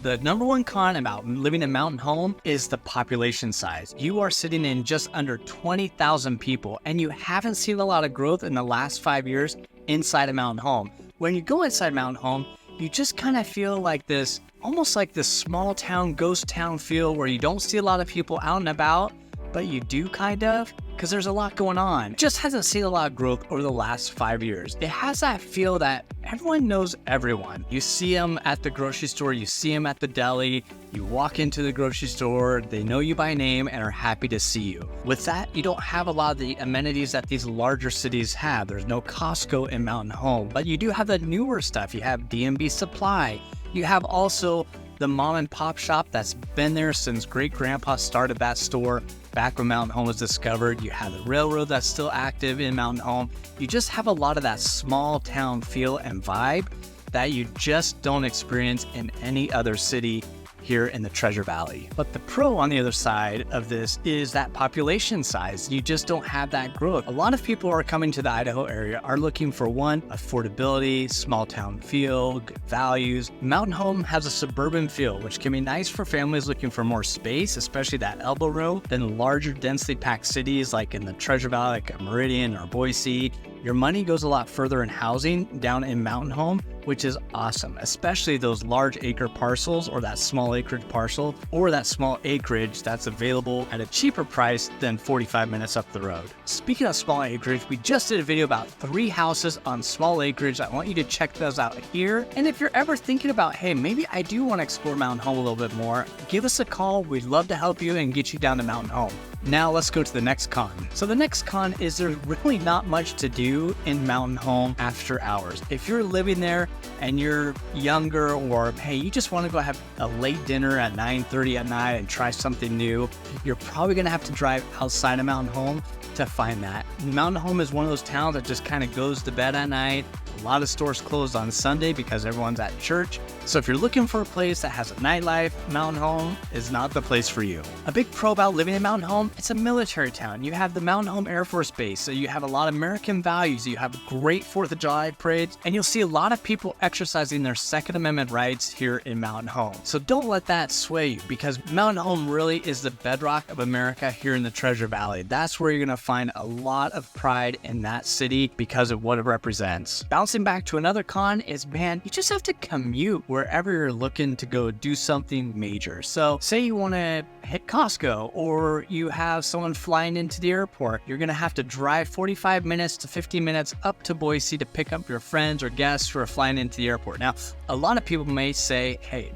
The number one con about living in Mountain Home is the population size. You are sitting in just under 20,000 people, and you haven't seen a lot of growth in the last 5 years inside of Mountain Home. When you go inside Mountain Home, you just kind of feel like this, almost like this small town, ghost town feel where you don't see a lot of people out and about, but you do kind of, because there's a lot going on. It just hasn't seen a lot of growth over the last 5 years. It has that feel that everyone knows everyone. You see them at the grocery store, you see them at the deli, you walk into the grocery store, they know you by name and are happy to see you. With that, you don't have a lot of the amenities that these larger cities have. There's no Costco in Mountain Home, but you do have the newer stuff. You have D&B Supply. You have also the mom and pop shop that's been there since great grandpa started that store back when Mountain Home was discovered. You have the railroad that's still active in Mountain Home. You just have a lot of that small town feel and vibe that you just don't experience in any other city here in the Treasure Valley. But the pro on the other side of this is that population size. You just don't have that growth. A lot of people who are coming to the Idaho area are looking for one, affordability, small town feel, good values. Mountain Home has a suburban feel, which can be nice for families looking for more space, especially that elbow room, than larger densely packed cities like in the Treasure Valley, like Meridian or Boise. Your money goes a lot further in housing down in Mountain Home, which is awesome, especially those large acre parcels or that small acreage parcel or that small acreage that's available at a cheaper price than 45 minutes up the road. Speaking of small acreage, we just did a video about 3 houses on small acreage. I want you to check those out here. And if you're ever thinking about, hey, maybe I do want to explore Mountain Home a little bit more, give us a call. We'd love to help you and get you down to Mountain Home. Now let's go to the next con. So the next con is there's really not much to do in Mountain Home after hours. If you're living there and you're younger, or hey, you just want to go have a late dinner at 9:30 at night and try something new, you're probably going to have to drive outside of Mountain Home to find that. Mountain Home is one of those towns that just kind of goes to bed at night. A lot of stores closed on Sunday because everyone's at church. So if you're looking for a place that has a nightlife, Mountain Home is not the place for you. A big pro about living in Mountain Home, it's a military town. You have the Mountain Home Air Force Base, so you have a lot of American values. You have great 4th of July parades, and you'll see a lot of people exercising their Second Amendment rights here in Mountain Home. So don't let that sway you, because Mountain Home really is the bedrock of America here in the Treasure Valley. That's where you're going to find a lot of pride in that city because of what it represents. Bouncing back to another con is, man, you just have to commute wherever you're looking to go do something major. So say you want to hit Costco, or you have someone flying into the airport, you're going to have to drive 45 minutes to 50 minutes up to Boise to pick up your friends or guests who are flying into the airport. Now, a lot of people may say, hey,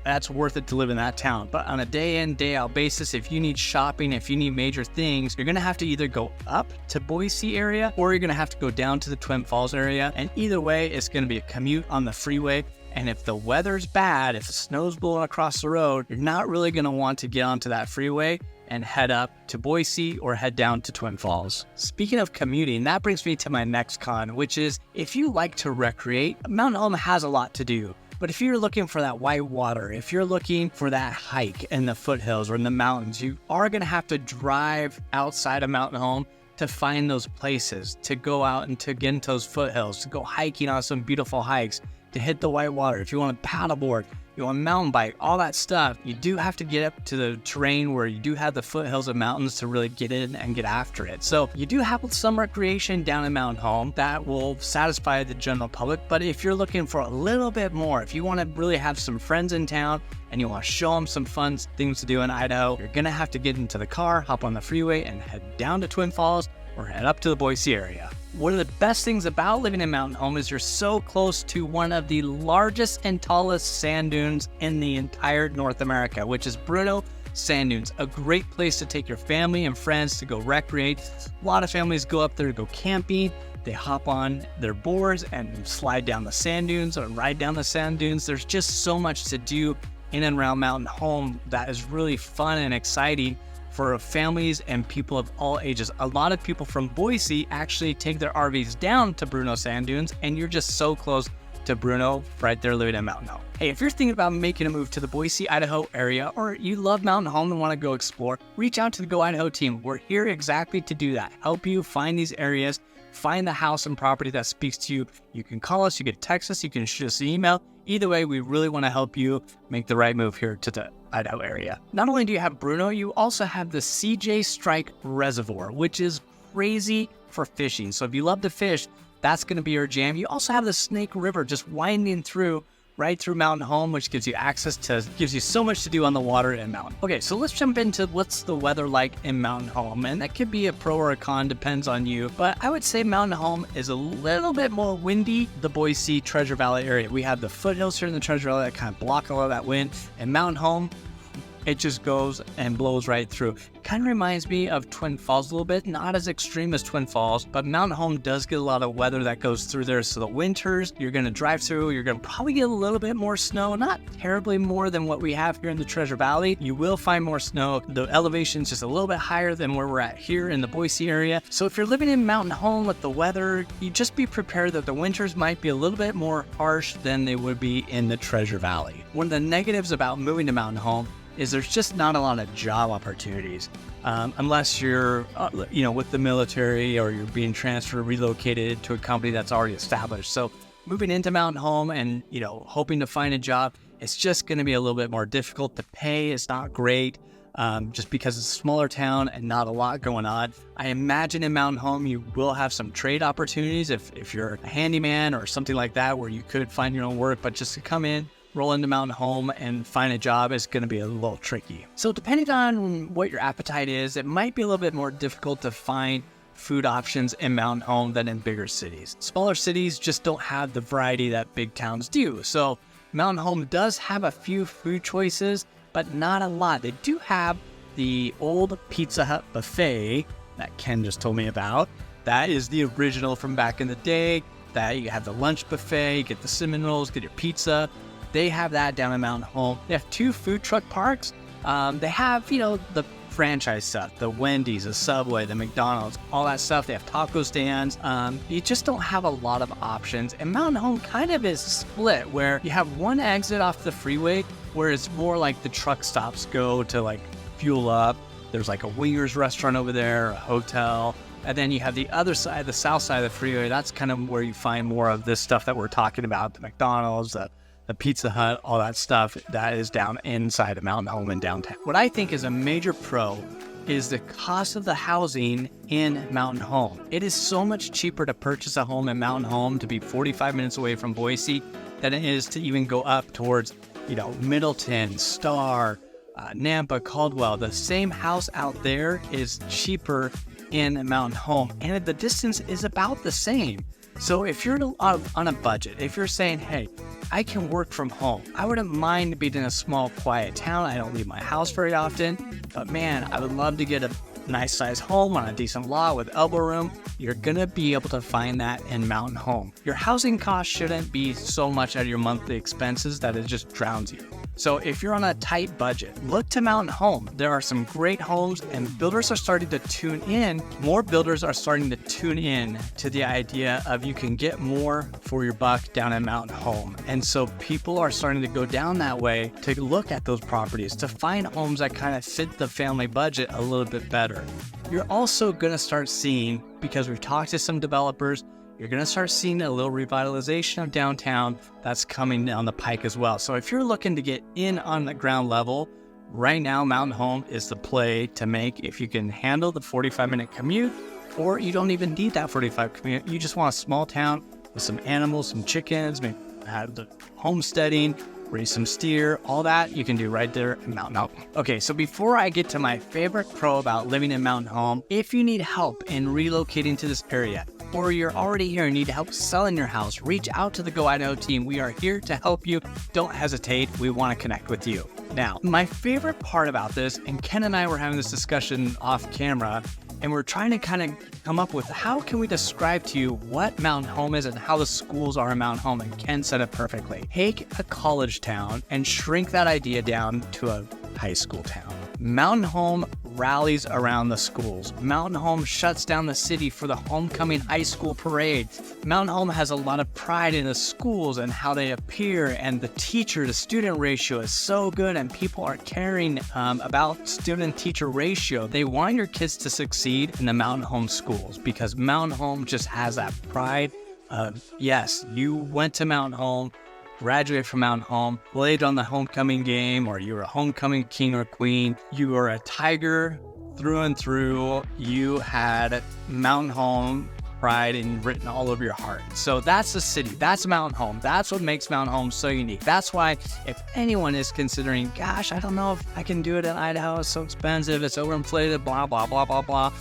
that's worth it to live in that town. But on a day in, day out basis, if you need shopping, if you need major things, you're going to have to either go up to Boise area, or you're going to have to go down to the Twin Falls area. And either way, it's going to be a commute on the freeway. And if the weather's bad, if the snow's blowing across the road, you're not really going to want to get onto that freeway and head up to Boise or head down to Twin Falls. Speaking of commuting, that brings me to my next con, which is if you like to recreate, Mountain Home has a lot to do. But if you're looking for that white water, if you're looking for that hike in the foothills or in the mountains, you are going to have to drive outside of Mountain Home to find those places, to go out and to get into those foothills, to go hiking on some beautiful hikes, to hit the white water. If you want to paddleboard, you want to mountain bike, all that stuff, you do have to get up to the terrain where you do have the foothills of mountains to really get in and get after it. So you do have some recreation down in Mountain Home that will satisfy the general public. But if you're looking for a little bit more, if you want to really have some friends in town and you want to show them some fun things to do in Idaho, you're going to have to get into the car, hop on the freeway, and head down to Twin Falls or head up to the Boise area. One of the best things about living in Mountain Home is you're so close to one of the largest and tallest sand dunes in the entire North America, which is Bruneau Sand Dunes. A great place to take your family and friends to go recreate. A lot of families go up there to go camping. They hop on their boards and slide down the sand dunes or ride down the sand dunes. There's just so much to do in and around Mountain Home that is really fun and exciting for families and people of all ages. A lot of people from Boise actually take their RVs down to Bruneau Sand Dunes, and you're just so close to Bruneau right there living in Mountain Home. Hey, if you're thinking about making a move to the Boise, Idaho area, or you love Mountain Home and want to go explore, reach out to the Go Idaho team. We're here exactly to do that. Help you find these areas, find the house and property that speaks to you. You can call us, you can text us, you can shoot us an email. Either way, we really want to help you make the right move here to the Idaho area. Not only do you have Bruno, you also have the CJ Strike Reservoir, which is crazy for fishing. So if you love to fish, that's going to be your jam. You also have the Snake River just winding through right through Mountain Home, which gives you gives you so much to do on the water in Mountain. Okay, so let's jump into what's the weather like in Mountain Home. And that could be a pro or a con, depends on you. But I would say Mountain Home is a little bit more windy, the Boise Treasure Valley area. We have the foothills here in the Treasure Valley that kind of block all of that wind. And Mountain Home, it just goes and blows right through. It kind of reminds me of Twin Falls a little bit, not as extreme as Twin Falls, but Mountain Home does get a lot of weather that goes through there. So the winters, you're going to drive through, you're going to probably get a little bit more snow, not terribly more than what we have here in the Treasure Valley. You will find more snow. The elevation's just a little bit higher than where we're at here in the Boise area. So if you're living in Mountain Home with the weather, you just be prepared that the winters might be a little bit more harsh than they would be in the Treasure Valley. One of the negatives about moving to Mountain Home is there's just not a lot of job opportunities unless you're, with the military or you're being transferred, relocated to a company that's already established. So moving into Mountain Home and, hoping to find a job, it's just going to be a little bit more difficult. The pay is not great just because it's a smaller town and not a lot going on. I imagine in Mountain Home, you will have some trade opportunities if you're a handyman or something like that, where you could find your own work, but just to come in, roll into Mountain Home and find a job is going to be a little tricky. So depending on what your appetite is, it might be a little bit more difficult to find food options in Mountain Home than in bigger cities. Smaller cities just don't have the variety that big towns do. So Mountain Home does have a few food choices, but not a lot. They do have the old Pizza Hut buffet that Ken just told me about. That is the original from back in the day. That you have the lunch buffet, you get the cinnamon rolls, get your pizza. They have that down in Mountain Home. They have 2 food truck parks. They have, the franchise stuff, the Wendy's, the Subway, the McDonald's, all that stuff. They have taco stands. You just don't have a lot of options. And Mountain Home kind of is split, where you have one exit off the freeway where it's more like the truck stops go to fuel up. There's a Wingers restaurant over there, a hotel. And then you have the other side, the south side of the freeway. That's kind of where you find more of this stuff that we're talking about, the McDonald's, the Pizza Hut, all that stuff that is down inside of Mountain Home in downtown. What I think is a major pro is the cost of the housing in Mountain Home. It is so much cheaper to purchase a home in Mountain Home, to be 45 minutes away from Boise, than it is to even go up towards, Middleton, Star, Nampa, Caldwell. The same house out there is cheaper in Mountain Home, and the distance is about the same. So if you're on a budget, if you're saying, hey, I can work from home, I wouldn't mind being in a small, quiet town. I don't leave my house very often, but man, I would love to get a nice sized home on a decent lot with elbow room. You're gonna be able to find that in Mountain Home. Your housing cost shouldn't be so much out of your monthly expenses that it just drowns you. So if you're on a tight budget, look to Mountain Home. There are some great homes, and builders are starting to tune in. More builders are starting to tune in to the idea of you can get more for your buck down in Mountain Home. And so people are starting to go down that way to look at those properties, to find homes that kind of fit the family budget a little bit better. You're also going to start seeing, because we've talked to some developers, you're going to start seeing a little revitalization of downtown that's coming down the pike as well. So if you're looking to get in on the ground level, right now Mountain Home is the play to make if you can handle the 45-minute commute, or you don't even need that 45 commute. You just want a small town with some animals, some chickens, maybe have the homesteading, raise some steer, all that you can do right there in Mountain Home. Okay, so before I get to my favorite pro about living in Mountain Home, if you need help in relocating to this area, or you're already here and need help selling your house, reach out to the Go Idaho team. We are here to help you. Don't hesitate. We want to connect with you. Now, my favorite part about this, and Ken and I were having this discussion off camera, and we're trying to kind of come up with how can we describe to you what Mountain Home is and how the schools are in Mountain Home. And Ken said it perfectly. Take a college town and shrink that idea down to a high school town. Mountain Home rallies around the schools. Mountain Home shuts down the city for the homecoming high school parade. Mountain Home has a lot of pride in the schools and how they appear, and the teacher-to-student ratio is so good, and people are caring about student-teacher ratio. They want your kids to succeed in the Mountain Home schools because Mountain Home just has that pride of, yes, you went to Mountain Home, graduated from Mountain Home, played on the homecoming game, or you were a homecoming king or queen, you were a Tiger through and through, you had Mountain Home pride and written all over your heart. So that's the city. That's Mountain Home. That's what makes Mountain Home so unique. That's why if anyone is considering, gosh, I don't know if I can do it in Idaho. It's so expensive. It's overinflated, blah, blah, blah, blah, blah.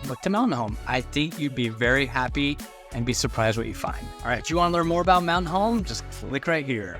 Look to Mountain Home. I think you'd be very happy and be surprised what you find. All right, if you want to learn more about Mountain Home, just click right here.